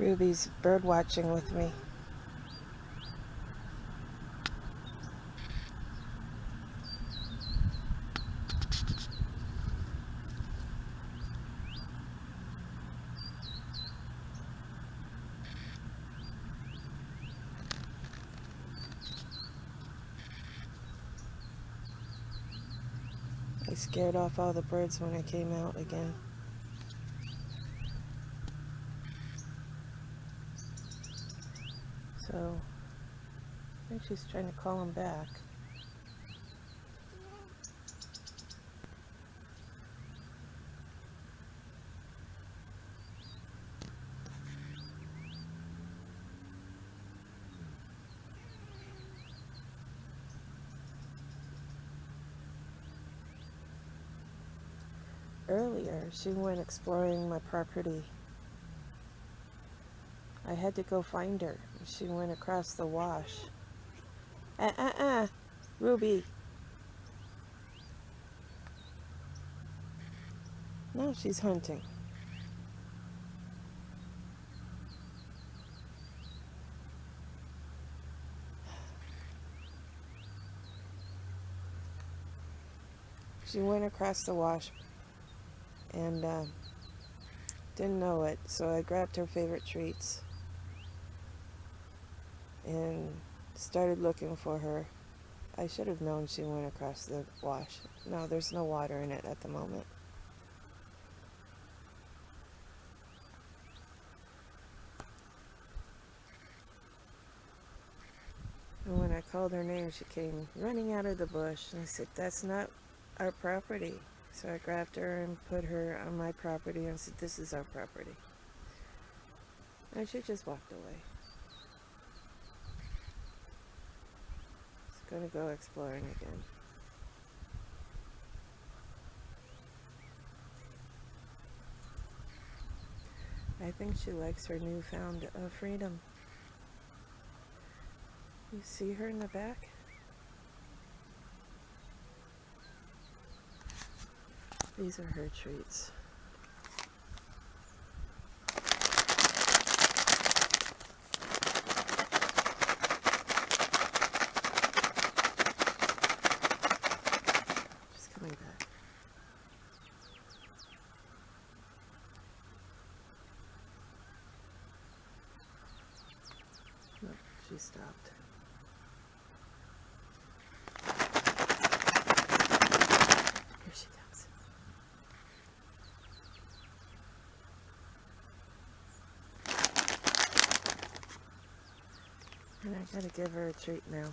Ruby's bird watching with me. I scared off all the birds when I came out again. So, I think she's trying to call him back. Earlier, she went exploring my property. I had to go find her. She went across the wash. Ruby. No, she's hunting. She went across the wash and didn't know it, so I grabbed her favorite treats and started looking for her. I should have known she went across the wash. No, there's no water in it at the moment. And when I called her name, she came running out of the bush, and I said, "That's not our property." So I grabbed her and put her on my property and said, "This is our property." And she just walked away. She's gonna go exploring again. I think she likes her newfound freedom. You see her in the back? These are her treats. She's coming back. Look, she stopped. Here she comes. And I gotta give her a treat now.